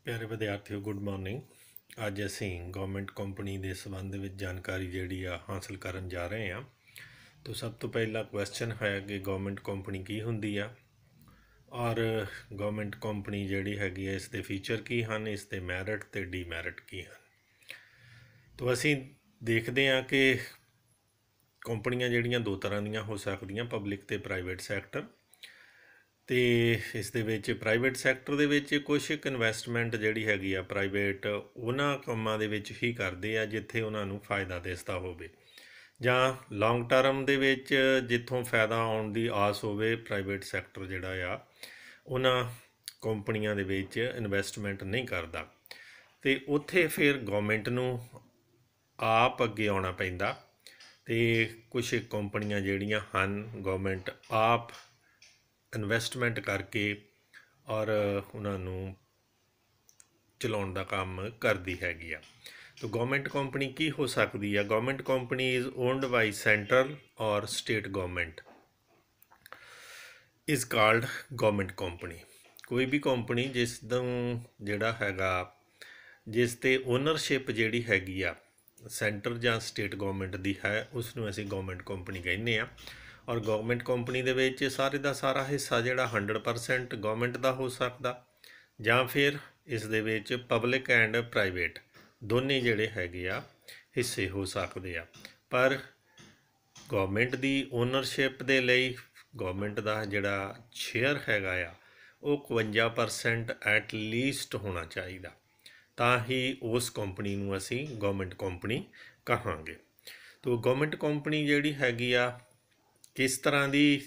प्यारे विद्यार्थियों good morning. ਅੱਜ ਅਸੀਂ ਗਵਰਨਮੈਂਟ ਕੰਪਨੀ ਦੇ ਸੰਬੰਧ ਵਿੱਚ ਜਾਣਕਾਰੀ ਜਿਹੜੀ ਆ ਹਾਸਲ ਕਰਨ ਜਾ ਰਹੇ ਹਾਂ। ਤਾਂ ਸਭ ਤੋਂ ਪਹਿਲਾ ਕੁਐਸਚਨ ਹੈ ਕਿ ਗਵਰਨਮੈਂਟ ਕੰਪਨੀ ਕੀ ਹੁੰਦੀ ਆ ਔਰ ਗਵਰਨਮੈਂਟ ਕੰਪਨੀ ਜਿਹੜੀ ਹੈਗੀ ਆ ਇਸ ਦੇ ਫੀਚਰ ਕੀ ਹਨ, ਇਸ ਦੇ ਮੈਰਿਟ ਤੇ ਡੀਮੈਰਿਟ ਕੀ ਹਨ। ਤਾਂ ਅਸੀਂ ਦੇਖਦੇ ਹਾਂ ਕਿ ਕੰਪਨੀਆਂ ਜਿਹੜੀਆਂ ਦੋ ਤਰ੍ਹਾਂ ਦੀਆਂ ਹੋ ਸਕਦੀਆਂ, ਪਬਲਿਕ ਤੇ ਪ੍ਰਾਈਵੇਟ ਸੈਕਟਰ। ਅਤੇ ਇਸ ਦੇ ਵਿੱਚ ਪ੍ਰਾਈਵੇਟ ਸੈਕਟਰ ਦੇ ਵਿੱਚ ਕੁਛ ਇੱਕ ਇਨਵੈਸਟਮੈਂਟ ਜਿਹੜੀ ਹੈਗੀ ਆ ਪ੍ਰਾਈਵੇਟ ਉਹਨਾਂ ਕੰਮਾਂ ਦੇ ਵਿੱਚ ਹੀ ਕਰਦੇ ਆ ਜਿੱਥੇ ਉਹਨਾਂ ਨੂੰ ਫਾਇਦਾ ਦਿਸਦਾ ਹੋਵੇ, ਜਾਂ ਲੌਂਗ ਟਰਮ ਦੇ ਵਿੱਚ ਜਿੱਥੋਂ ਫਾਇਦਾ ਆਉਣ ਦੀ ਆਸ ਹੋਵੇ। ਪ੍ਰਾਈਵੇਟ ਸੈਕਟਰ ਜਿਹੜਾ ਆ ਉਹਨਾਂ ਕੰਪਨੀਆਂ ਦੇ ਵਿੱਚ ਇਨਵੈਸਟਮੈਂਟ ਨਹੀਂ ਕਰਦਾ, ਅਤੇ ਉੱਥੇ ਫਿਰ ਗੌਰਮੈਂਟ ਨੂੰ ਆਪ ਅੱਗੇ ਆਉਣਾ ਪੈਂਦਾ। ਅਤੇ ਕੁਛ ਕੰਪਨੀਆਂ ਜਿਹੜੀਆਂ ਹਨ ਗੌਰਮੈਂਟ ਆਪ ਇਨਵੈਸਟਮੈਂਟ ਕਰਕੇ ਔਰ ਉਹਨਾਂ ਨੂੰ ਚਲਾਉਣ ਦਾ ਕੰਮ ਕਰਦੀ ਹੈਗੀ ਆ। ਤਾਂ ਗੌਰਮੈਂਟ ਕੰਪਨੀ ਕੀ ਹੋ ਸਕਦੀ ਆ? Government company is owned by central ਔਰ state government is called government company. ਕੋਈ ਵੀ ਕੰਪਨੀ ਜਿਸ ਨੂੰ ਜਿਹੜਾ ਹੈਗਾ ਜਿਸ 'ਤੇ ਓਨਰਸ਼ਿਪ ਜਿਹੜੀ ਹੈਗੀ ਆ ਸੈਂਟਰ ਜਾਂ ਸਟੇਟ ਗੌਰਮੈਂਟ ਦੀ ਹੈ, ਉਸ ਨੂੰ ਅਸੀਂ ਗੌਰਮੈਂਟ ਕੰਪਨੀ ਕਹਿੰਦੇ ਹਾਂ। ਔਰ ਗੌਰਮੈਂਟ ਕੰਪਨੀ ਦੇ ਵਿੱਚ ਸਾਰੇ ਦਾ ਸਾਰਾ ਹਿੱਸਾ ਜਿਹੜਾ 100% ਗੌਰਮੈਂਟ ਦਾ ਹੋ ਸਕਦਾ, ਜਾਂ ਫਿਰ ਇਸ ਦੇ ਵਿੱਚ ਪਬਲਿਕ ਐਂਡ ਪ੍ਰਾਈਵੇਟ ਦੋਨੇ ਜਿਹੜੇ ਹੈਗੇ ਆ ਹਿੱਸੇ ਹੋ ਸਕਦੇ ਆ। ਪਰ ਗੌਰਮੈਂਟ ਦੀ ਓਨਰਸ਼ਿਪ ਦੇ ਲਈ ਗੌਰਮੈਂਟ ਦਾ ਜਿਹੜਾ ਸ਼ੇਅਰ ਹੈਗਾ ਆ ਉਹ 51% ਐਟ ਲੀਸਟ ਹੋਣਾ ਚਾਹੀਦਾ, ਤਾਂ ਹੀ ਉਸ ਕੰਪਨੀ ਨੂੰ ਅਸੀਂ ਗੌਰਮੈਂਟ ਕੰਪਨੀ ਕਹਾਂਗੇ। ਤਾਂ ਗੌਰਮੈਂਟ ਕੰਪਨੀ ਜਿਹੜੀ ਹੈਗੀ ਆ ਕਿਸ ਤਰ੍ਹਾਂ ਦੀ,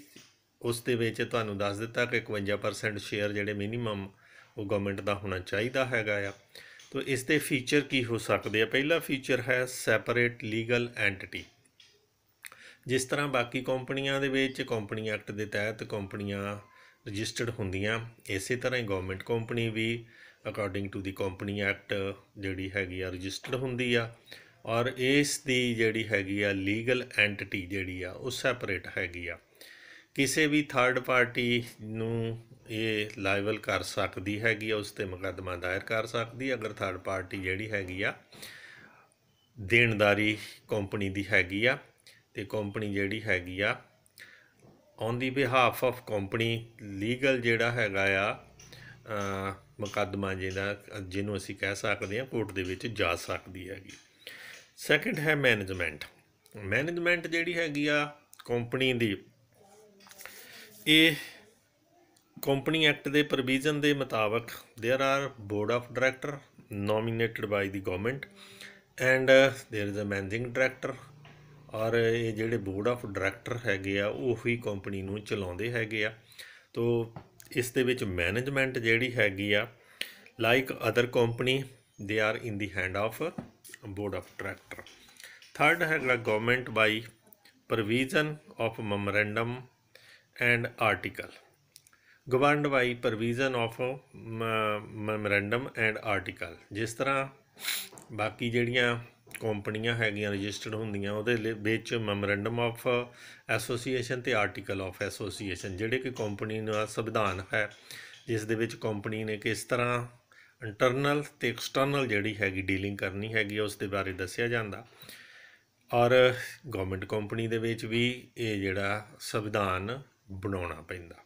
ਉਸ ਦੇ ਵਿੱਚ ਤੁਹਾਨੂੰ ਦੱਸ ਦਿੱਤਾ ਕਿ 51% ਸ਼ੇਅਰ ਜਿਹੜੇ ਮਿਨੀਮਮ ਉਹ ਗਵਰਨਮੈਂਟ ਦਾ ਹੋਣਾ ਚਾਹੀਦਾ ਹੈਗਾ ਆ। ਤਾਂ ਇਸ ਦੇ ਫੀਚਰ ਕੀ ਹੋ ਸਕਦੇ ਆ? ਪਹਿਲਾ ਫੀਚਰ ਹੈ ਸੈਪਰੇਟ ਲੀਗਲ ਐਂਟਿਟੀ। ਜਿਸ ਤਰ੍ਹਾਂ ਬਾਕੀ ਕੰਪਨੀਆਂ ਦੇ ਵਿੱਚ ਕੰਪਨੀ ਐਕਟ ਦੇ ਤਹਿਤ ਕੰਪਨੀਆਂ ਰਜਿਸਟਰਡ ਹੁੰਦੀਆਂ, ਇਸੇ ਤਰ੍ਹਾਂ ਹੀ ਗਵਰਨਮੈਂਟ ਕੰਪਨੀ ਵੀ according to the company act ਜਿਹੜੀ ਹੈਗੀ ਆ ਰਜਿਸਟਰਡ ਹੁੰਦੀ ਆ, ਔਰ ਇਸ ਦੀ ਜਿਹੜੀ ਹੈਗੀ ਆ ਲੀਗਲ ਐਂਟਿਟੀ ਜਿਹੜੀ ਆ ਉਹ ਸੈਪਰੇਟ ਹੈਗੀ ਆ। ਕਿਸੇ ਵੀ ਥਰਡ ਪਾਰਟੀ ਨੂੰ ਇਹ ਲਾਇਬਲ ਕਰ ਸਕਦੀ ਹੈਗੀ ਆ, ਉਸ 'ਤੇ ਮੁਕੱਦਮਾ ਦਾਇਰ ਕਰ ਸਕਦੀ ਅਗਰ ਥਰਡ ਪਾਰਟੀ ਜਿਹੜੀ ਹੈਗੀ ਆ ਦੇਣਦਾਰੀ ਕੰਪਨੀ ਦੀ ਹੈਗੀ ਆ, ਅਤੇ ਕੰਪਨੀ ਜਿਹੜੀ ਹੈਗੀ ਆ on the behalf of company legal ਜਿਹੜਾ ਹੈਗਾ ਆ ਮੁਕੱਦਮਾ ਜਿਹਨੂੰ ਅਸੀਂ ਕਹਿ ਸਕਦੇ ਹਾਂ ਕੋਰਟ ਦੇ ਵਿੱਚ ਜਾ ਸਕਦੀ ਹੈਗੀ। ਸੈਕਿੰਡ ਹੈ ਮੈਨੇਜਮੈਂਟ। ਮੈਨੇਜਮੈਂਟ ਜਿਹੜੀ ਹੈਗੀ ਆ ਕੰਪਨੀ ਦੀ, ਇਹ ਕੰਪਨੀ ਐਕਟ ਦੇ ਪ੍ਰੋਵੀਜ਼ਨ ਦੇ ਮੁਤਾਬਕ there are board of director nominated by the government and there is a managing director. ਔਰ ਇਹ ਜਿਹੜੇ ਬੋਰਡ ਆਫ ਡਾਇਰੈਕਟਰ ਹੈਗੇ ਆ ਉਹੀ ਕੰਪਨੀ ਨੂੰ ਚਲਾਉਂਦੇ ਹੈਗੇ ਆ। ਤੋ ਇਸ ਦੇ ਵਿੱਚ ਮੈਨੇਜਮੈਂਟ ਜਿਹੜੀ ਹੈਗੀ ਆ like other company they are in the hand of board of director. Third ਹੈਗਾ government by provision of memorandum and article. Governed by provision of memorandum and article. ਜਿਸ ਤਰ੍ਹਾਂ ਬਾਕੀ ਜਿਹੜੀਆਂ ਕੰਪਨੀਆਂ ਹੈਗੀਆਂ ਰਜਿਸਟਰਡ ਹੁੰਦੀਆਂ ਉਹਦੇ ਵਿੱਚ ਮੈਮੋਰੈਂਡਮ ਆਫ ਐਸੋਸੀਏਸ਼ਨ ਅਤੇ ਆਰਟੀਕਲ ਆਫ ਐਸੋਸੀਏਸ਼ਨ, ਜਿਹੜੇ ਕਿ ਕੰਪਨੀ ਦਾ ਸੰਵਿਧਾਨ ਹੈ ਜਿਸ ਦੇ ਵਿੱਚ ਕੰਪਨੀ ਨੇ ਕਿਸ ਤਰ੍ਹਾਂ ਇੰਟਰਨਲ ਅਤੇ ਐਕਸਟਰਨਲ ਜਿਹੜੀ ਹੈਗੀ ਡੀਲਿੰਗ ਕਰਨੀ ਹੈਗੀ ਉਸ ਦੇ ਬਾਰੇ ਦੱਸਿਆ ਜਾਂਦਾ। ਔਰ ਗੌਰਮੈਂਟ ਕੰਪਨੀ ਦੇ ਵਿੱਚ ਵੀ ਇਹ ਜਿਹੜਾ ਸੰਵਿਧਾਨ ਬਣਾਉਣਾ ਪੈਂਦਾ।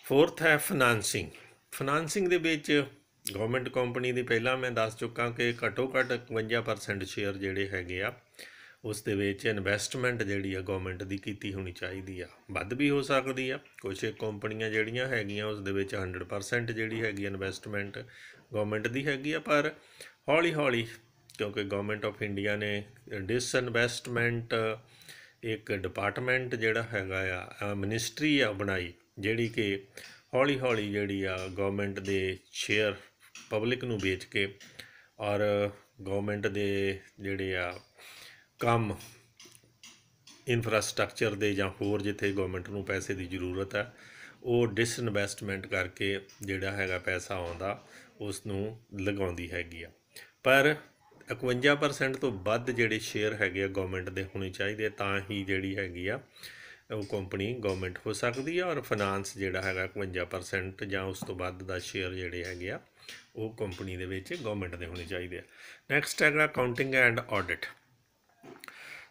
ਫੋਰਥ ਹੈ ਫਾਈਨਾਂਸਿੰਗ। ਫਾਈਨਾਂਸਿੰਗ ਦੇ ਵਿੱਚ ਗੌਰਮੈਂਟ ਕੰਪਨੀ ਦੀ ਪਹਿਲਾਂ ਮੈਂ ਦੱਸ ਚੁੱਕਾ ਕਿ ਘੱਟੋ ਘੱਟ 51% ਸ਼ੇਅਰ ਜਿਹੜੇ ਹੈਗੇ ਆ ਉਸ ਦੇ ਵਿੱਚ ਇਨਵੈਸਟਮੈਂਟ ਜਿਹੜੀ ਆ ਗੌਰਮੈਂਟ ਦੀ ਕੀਤੀ ਹੋਣੀ ਚਾਹੀਦੀ ਆ। ਵੱਧ ਵੀ ਹੋ ਸਕਦੀ ਆ, ਕੁਛ ਕੰਪਨੀਆਂ ਜਿਹੜੀਆਂ ਹੈਗੀਆਂ ਉਸ ਦੇ ਵਿੱਚ 100% ਜਿਹੜੀ ਹੈਗੀ ਇਨਵੈਸਟਮੈਂਟ ਗੌਰਮੈਂਟ ਦੀ ਹੈਗੀ ਆ। ਪਰ ਹੌਲੀ ਹੌਲੀ ਕਿਉਂਕਿ ਗੌਰਮੈਂਟ ਆਫ ਇੰਡੀਆ ਨੇ ਡਿਸਇਨਵੈਸਟਮੈਂਟ ਇੱਕ ਡਿਪਾਰਟਮੈਂਟ ਜਿਹੜਾ ਹੈਗਾ ਆ ਮਿਨਿਸਟਰੀ ਆ ਬਣਾਈ, ਜਿਹੜੀ ਕਿ ਹੌਲੀ ਹੌਲੀ ਜਿਹੜੀ ਆ ਗੌਰਮੈਂਟ ਦੇ ਸ਼ੇਅਰ ਪਬਲਿਕ ਨੂੰ ਵੇਚ ਕੇ ਔਰ ਗੌਰਮੈਂਟ ਦੇ ਜਿਹੜੇ ਆ ਕੰਮ ਇਨਫਰਾਸਟਰਕਚਰ ਦੇ ਜਾਂ ਹੋਰ ਜਿੱਥੇ ਗੌਰਮੈਂਟ ਨੂੰ ਪੈਸੇ ਦੀ ਜ਼ਰੂਰਤ ਹੈ ਉਹ ਡਿਸਇਨਵੈਸਟਮੈਂਟ ਕਰਕੇ ਜਿਹੜਾ ਹੈਗਾ ਪੈਸਾ ਆਉਂਦਾ ਉਸ ਨੂੰ ਲਗਾਉਂਦੀ ਹੈਗੀ ਆ। ਪਰ 51% ਤੋਂ ਵੱਧ ਜਿਹੜੇ ਸ਼ੇਅਰ ਹੈਗੇ ਆ ਗੌਰਮੈਂਟ ਦੇ ਹੋਣੇ ਚਾਹੀਦੇ, ਤਾਂ ਹੀ ਜਿਹੜੀ ਹੈਗੀ ਆ ਉਹ ਕੰਪਨੀ ਗੌਰਮੈਂਟ ਹੋ ਸਕਦੀ ਹੈ, ਔਰ ਫਾਈਨਾਂਸ ਜਿਹੜਾ ਹੈਗਾ 51% ਜਾਂ ਉਸ ਤੋਂ ਵੱਧ ਦਾ ਸ਼ੇਅਰ ਜਿਹੜੇ ਹੈਗੇ ਆ ਉਹ ਕੰਪਨੀ ਦੇ ਵਿੱਚ ਗੌਰਮੈਂਟ ਦੇ ਹੋਣੇ ਚਾਹੀਦੇ ਆ। ਨੈਕਸਟ ਹੈਗਾ accounting and audit.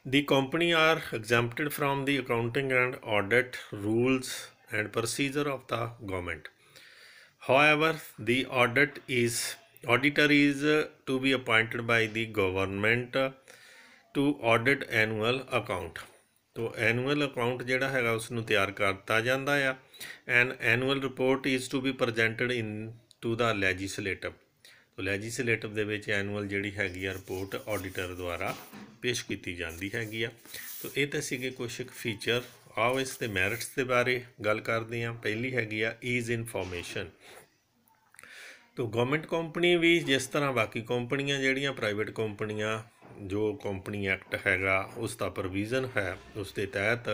The company are exempted from the accounting and audit rules and procedure of the government. However, the auditor is to be appointed by the government to audit annual account. तो annual account ਜਿਹੜਾ ਹੈਗਾ ਉਸ ਨੂੰ ਤਿਆਰ ਕਰਤਾ ਜਾਂਦਾ ਆ। An annual report is to be presented in to the legislative. तो ਲੈਜੀਸਲੇਟਿਵ ਦੇ ਵਿੱਚ ਐਨੂਅਲ ਜਿਹੜੀ ਹੈਗੀ ਆ ਰਿਪੋਰਟ ਆਡੀਟਰ ਦੁਆਰਾ ਪੇਸ਼ ਕੀਤੀ ਜਾਂਦੀ ਹੈਗੀ ਆ। ਤੋ ਇਹ ਤਾਂ ਸੀਗੇ ਕੁਛ ਕੁ ਫੀਚਰ। ਆਓ ਇਸ ਦੇ ਮੈਰਿਟਸ ਦੇ ਬਾਰੇ ਗੱਲ ਕਰਦੇ ਹਾਂ। ਪਹਿਲੀ ਹੈਗੀ ਆ ਈਜ਼ ਇਨਫੋਰਮੇਸ਼ਨ। ਤੋ ਗਵਰਨਮੈਂਟ ਕੰਪਨੀ ਵੀ ਜਿਸ ਤਰ੍ਹਾਂ ਬਾਕੀ ਕੰਪਨੀਆਂ ਜਿਹੜੀਆਂ ਪ੍ਰਾਈਵੇਟ ਕੰਪਨੀਆਂ, ਜੋ ਕੰਪਨੀ ਐਕਟ ਹੈਗਾ ਉਸ ਦਾ ਪ੍ਰੋਵੀਜ਼ਨ ਹੈ, ਉਸ ਦੇ ਤਹਿਤ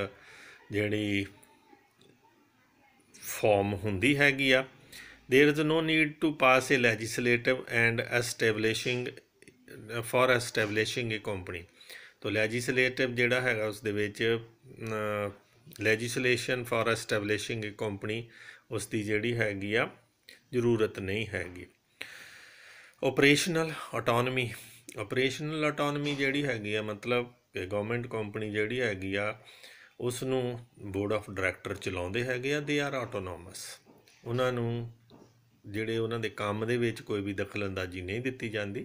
ਜਿਹੜੀ ਫਾਰਮ ਹੁੰਦੀ ਹੈਗੀ ਆ। There is no need to pass a legislative and establishing a company. तो legislative ਜਿਹੜਾ ਹੈਗਾ ਉਸ ਦੇ ਵਿੱਚ legislation for establishing a company ਉਸ ਦੀ ਜਿਹੜੀ ਹੈਗੀ ਆ ਜ਼ਰੂਰਤ ਨਹੀਂ ਹੈਗੀ। ਓਪਰੇਸ਼ਨਲ ਆਟੋਨਮੀ ਜਿਹੜੀ ਹੈਗੀ ਆ, ਮਤਲਬ ਕਿ ਗਵਰਨਮੈਂਟ ਕੰਪਨੀ ਜਿਹੜੀ ਹੈਗੀ ਆ ਉਸ ਨੂੰ ਬੋਰਡ ਆਫ ਡਾਇਰੈਕਟਰ ਚਲਾਉਂਦੇ ਹੈਗੇ ਆ। They are autonomous. ਉਹਨਾਂ ਨੂੰ ਜਿਹੜੇ ਉਹਨਾਂ ਦੇ ਕੰਮ ਦੇ ਵਿੱਚ ਕੋਈ ਵੀ ਦਖਲ ਅੰਦਾਜ਼ੀ ਨਹੀਂ ਦਿੱਤੀ ਜਾਂਦੀ,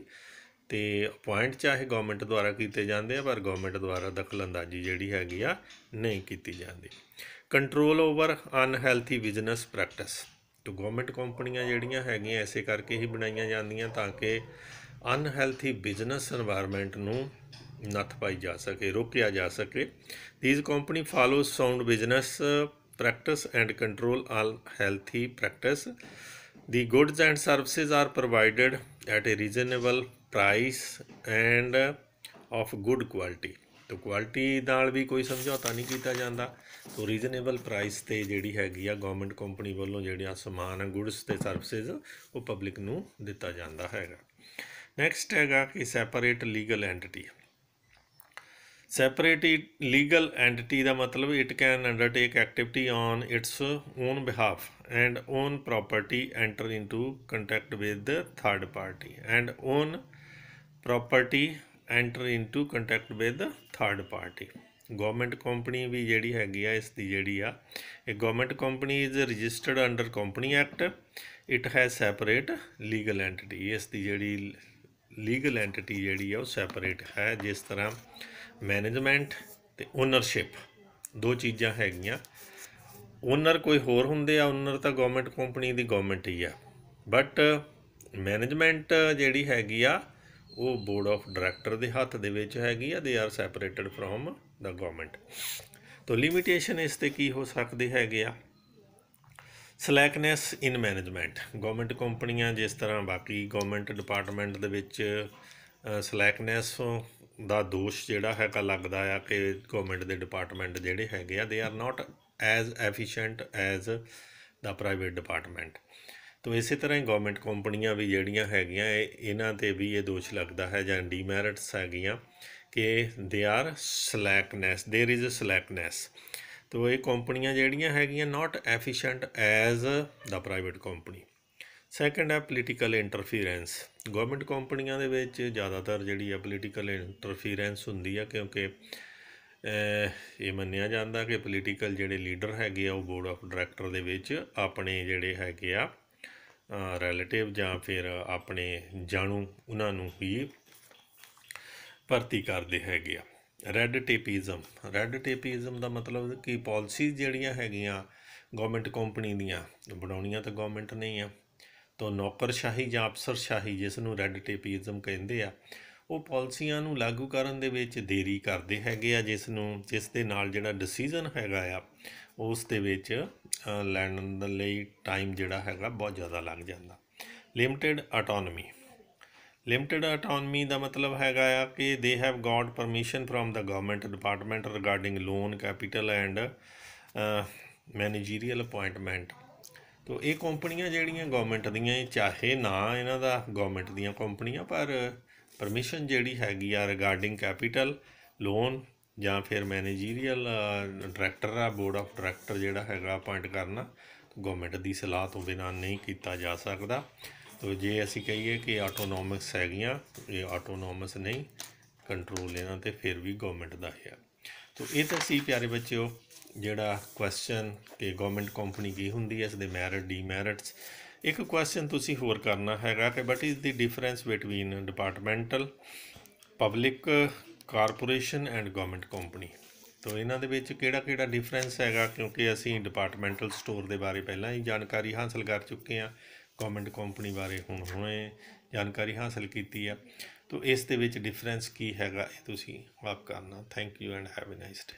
ਅਤੇ ਅਪੁਆਇੰਟ ਚਾਹੇ ਗੌਰਮੈਂਟ ਦੁਆਰਾ ਕੀਤੇ ਜਾਂਦੇ ਆ, ਪਰ ਗੌਰਮੈਂਟ ਦੁਆਰਾ ਦਖਲ ਅੰਦਾਜ਼ੀ ਜਿਹੜੀ ਹੈਗੀ ਆ ਨਹੀਂ ਕੀਤੀ ਜਾਂਦੀ। Control over unhealthy business practice. ਤਾਂ ਗੌਰਮੈਂਟ ਕੰਪਨੀਆਂ ਜਿਹੜੀਆਂ ਹੈਗੀਆਂ ਇਸੇ ਕਰਕੇ ਹੀ ਬਣਾਈਆਂ ਜਾਂਦੀਆਂ ਤਾਂ ਕਿ ਅਨਹੈਲਥੀ ਬਿਜ਼ਨਸ ਇਨਵਾਇਰਮੈਂਟ ਨੂੰ ਨੱਥ ਪਾਈ ਜਾ ਸਕੇ, ਰੋਕਿਆ ਜਾ ਸਕੇ। These company follow sound business practice and control unhealthy practice. The goods and services are provided at a reasonable price and of good quality. तो quality ਨਾਲ ਵੀ ਕੋਈ ਸਮਝੌਤਾ ਨਹੀਂ ਕੀਤਾ ਜਾਂਦਾ। ਸੋ ਰੀਜ਼ਨੇਬਲ ਪ੍ਰਾਈਸ 'ਤੇ ਜਿਹੜੀ ਹੈਗੀ ਆ ਗੌਰਮੈਂਟ ਕੰਪਨੀ ਵੱਲੋਂ ਜਿਹੜਾ ਸਮਾਨ ਆ, ਗੁੱਡਸ ਅਤੇ ਸਰਵਿਸਿਜ਼ ਉਹ ਪਬਲਿਕ ਨੂੰ ਦਿੱਤਾ ਜਾਂਦਾ ਹੈਗਾ। ਨੈਕਸਟ ਹੈਗਾ ਕਿ separate legal entity. Separate legal entity ਦਾ ਮਤਲਬ it can undertake activity on its own behalf and own property, enter into contact with the third party and own property, enter into contact with the third party. Government company ਵੀ ਜਿਹੜੀ ਹੈਗੀ ਆ ਇਸ ਦੀ ਜਿਹੜੀ ਆ ਇਹ government company is registered under company act. It has separate legal entity. ਇਸ ਦੀ ਜਿਹੜੀ ਲੀਗਲ ਐਂਟਿਟੀ ਜਿਹੜੀ ਆ ਉਹ ਸੈਪਰੇਟ ਹੈ। ਜਿਸ ਤਰ੍ਹਾਂ ਮੈਨੇਜਮੈਂਟ ਅਤੇ ਓਨਰਸ਼ਿਪ ਦੋ ਚੀਜ਼ਾਂ ਹੈਗੀਆਂ। ਓਨਰ ਕੋਈ ਹੋਰ ਹੁੰਦੇ ਆ, ਓਨਰ ਤਾਂ ਗੌਰਮੈਂਟ ਕੰਪਨੀ ਦੀ ਗੌਰਮੈਂਟ ਹੀ ਆ, ਬਟ ਮੈਨੇਜਮੈਂਟ ਜਿਹੜੀ ਹੈਗੀ ਆ ਉਹ ਬੋਰਡ ਆਫ ਡਾਇਰੈਕਟਰ ਦੇ ਹੱਥ ਦੇ ਵਿੱਚ ਹੈਗੀ ਆ। They are separated from the government. ਤਾਂ ਲਿਮੀਟੇਸ਼ਨ ਇਸ 'ਤੇ ਕੀ ਹੋ ਸਕਦੇ ਹੈਗੇ ਆ? ਸਲੈਕਨੈਸ ਇਨ ਮੈਨੇਜਮੈਂਟ। ਗੌਰਮੈਂਟ ਕੰਪਨੀਆਂ ਜਿਸ ਤਰ੍ਹਾਂ ਬਾਕੀ ਗੌਰਮੈਂਟ ਡਿਪਾਰਟਮੈਂਟ ਦੇ ਵਿੱਚ ਸਲੈਕਨੈਸ ਦਾ ਦੋਸ਼ ਜਿਹੜਾ ਹੈਗਾ ਲੱਗਦਾ ਆ ਕਿ ਗੌਰਮੈਂਟ ਦੇ ਡਿਪਾਰਟਮੈਂਟ ਜਿਹੜੇ ਹੈਗੇ ਆ they are not as efficient as the private department. ਤਾਂ ਇਸੇ ਤਰ੍ਹਾਂ ਹੀ ਗੌਰਮੈਂਟ ਕੰਪਨੀਆਂ ਵੀ ਜਿਹੜੀਆਂ ਹੈਗੀਆਂ ਇਹਨਾਂ 'ਤੇ ਵੀ ਇਹ ਦੋਸ਼ ਲੱਗਦਾ ਹੈ ਜਾਂ ਡੀਮੈਰਿਟਸ ਹੈਗੀਆਂ ਕਿ ਦੇ ਆਰ ਸਲੈਕਨੈਸ, ਦੇਰ ਇਜ਼ ਸਲੈਕਨੈਸ। ਤਾਂ ਇਹ ਕੰਪਨੀਆਂ ਜਿਹੜੀਆਂ ਹੈਗੀਆਂ not efficient as the private company. Second ਹੈ ਪੋਲੀਟੀਕਲ ਇੰਟਰਫੀਰੈਂਸ। ਗੌਰਮੈਂਟ ਕੰਪਨੀਆਂ ਦੇ ਵਿੱਚ ਜ਼ਿਆਦਾਤਰ ਜਿਹੜੀ ਆ ਪੋਲੀਟੀਕਲ ਇੰਟਰਫੀਰੈਂਸ ਹੁੰਦੀ ਆ, ਕਿਉਂਕਿ ਇਹ ਮੰਨਿਆ ਜਾਂਦਾ ਕਿ ਪੋਲੀਟੀਕਲ ਜਿਹੜੇ ਲੀਡਰ ਹੈਗੇ ਆ ਉਹ ਬੋਰਡ ਆਫ ਡਾਇਰੈਕਟਰ ਦੇ ਵਿੱਚ ਆਪਣੇ ਜਿਹੜੇ ਹੈਗੇ ਆ ਰਿਲੇਟਿਵ ਜਾਂ ਫਿਰ ਆਪਣੇ ਜਾਣੂ ਉਹਨਾਂ ਨੂੰ ਹੀ ਭਰਤੀ ਕਰਦੇ ਹੈਗੇ ਆ। ਰੈੱਡ ਟੇਪਿਜ਼ਮ ਦਾ ਮਤਲਬ ਕਿ ਪਾਲਿਸੀਜ਼ ਜਿਹੜੀਆਂ ਹੈਗੀਆਂ ਗੌਰਮੈਂਟ ਕੰਪਨੀ ਦੀਆਂ ਬਣਾਉਣੀਆਂ ਤਾਂ ਗੌਰਮੈਂਟ ਨਹੀਂ ਆ। ਤਾਂ ਨੌਕਰਸ਼ਾਹੀ ਜਾਂ ਅਫਸਰਸ਼ਾਹੀ ਜਿਸ ਨੂੰ ਰੈੱਡ ਟੇਪਿਜ਼ਮ ਕਹਿੰਦੇ ਆ, ਉਹ ਪਾਲਿਸੀਆਂ ਨੂੰ ਲਾਗੂ ਕਰਨ ਦੇ ਵਿੱਚ ਦੇਰੀ ਕਰਦੇ ਹੈਗੇ ਆ, ਜਿਸ ਦੇ ਨਾਲ ਜਿਹੜਾ ਡਿਸੀਜ਼ਨ ਹੈਗਾ ਆ ਉਸ ਦੇ ਵਿੱਚ ਲੈਣ ਦੇ ਲਈ ਟਾਈਮ ਜਿਹੜਾ ਹੈਗਾ ਬਹੁਤ ਜ਼ਿਆਦਾ ਲੱਗ ਜਾਂਦਾ। ਲਿਮਟਿਡ ਆਟੋਨਮੀ ਦਾ ਮਤਲਬ ਹੈਗਾ ਆ ਕਿ they have got permission from the government department regarding loan, capital and managerial appointment. ਤਾਂ ਇਹ ਕੰਪਨੀਆਂ ਜਿਹੜੀਆਂ ਗੌਰਮੈਂਟ ਦੀਆਂ, ਚਾਹੇ ਨਾ ਇਹਨਾਂ ਦਾ ਗੌਰਮੈਂਟ ਦੀਆਂ ਕੰਪਨੀਆਂ, ਪਰ ਪਰਮਿਸ਼ਨ ਜਿਹੜੀ ਹੈਗੀ ਆ ਰਿਗਾਰਡਿੰਗ ਕੈਪੀਟਲ, ਲੋਨ ਜਾਂ ਫਿਰ ਮੈਨੇਜੀਰੀਅਲ ਡਾਇਰੈਕਟਰ ਆ, ਬੋਰਡ ਆਫ ਡਾਇਰੈਕਟਰ ਜਿਹੜਾ ਹੈਗਾ ਅਪਾਇੰਟ ਕਰਨਾ ਗਵਰਨਮੈਂਟ ਦੀ ਸਲਾਹ ਤੋਂ ਬਿਨਾਂ ਨਹੀਂ ਕੀਤਾ ਜਾ ਸਕਦਾ। ਤੋ ਜੇ ਅਸੀਂ ਕਹੀਏ ਕਿ ਆਟੋਨੋਮਸ ਹੈਗੀਆਂ, ਇਹ ਆਟੋਨੋਮਸ ਨਹੀਂ, ਕੰਟਰੋਲ ਇਹਨਾਂ 'ਤੇ ਫਿਰ ਵੀ ਗਵਰਨਮੈਂਟ ਦਾ ਹੈ। ਤੋ ਇਹ ਤਾਂ ਸੀ ਪਿਆਰੇ ਬੱਚਿਓ ਜਿਹੜਾ ਕੁਐਸਚਨ ਕਿ ਗਵਰਨਮੈਂਟ ਕੰਪਨੀ ਕੀ ਹੁੰਦੀ ਹੈ, ਇਸ ਦੇ ਮੈਰਿਟ ਡੀਮੈਰਿਟਸ। ਇੱਕ ਕੁਐਸਚਨ ਤੁਸੀਂ ਹੋਰ ਕਰਨਾ ਹੈਗਾ ਕਿ what is the difference between departmental, public, corporation and government company. ਤੋ ਇਹਨਾਂ ਦੇ ਵਿੱਚ ਕਿਹੜਾ ਡਿਫਰੈਂਸ ਹੈਗਾ, ਕਿਉਂਕਿ ਅਸੀਂ ਡਿਪਾਰਟਮੈਂਟਲ ਸਟੋਰ ਦੇ ਬਾਰੇ ਪਹਿਲਾਂ ਹੀ ਜਾਣਕਾਰੀ ਹਾਸਲ ਕਰ ਚੁੱਕੇ ਹਾਂ, ਗਵਰਨਮੈਂਟ ਕੰਪਨੀ ਬਾਰੇ ਹੁਣੇ ਜਾਣਕਾਰੀ ਹਾਸਲ ਕੀਤੀ ਆ। ਤੋ ਇਸ ਦੇ ਵਿੱਚ ਡਿਫਰੈਂਸ ਕੀ ਹੈਗਾ ਇਹ ਤੁਸੀਂ ਆਪ ਕਰਨਾ। Thank you and have a nice day.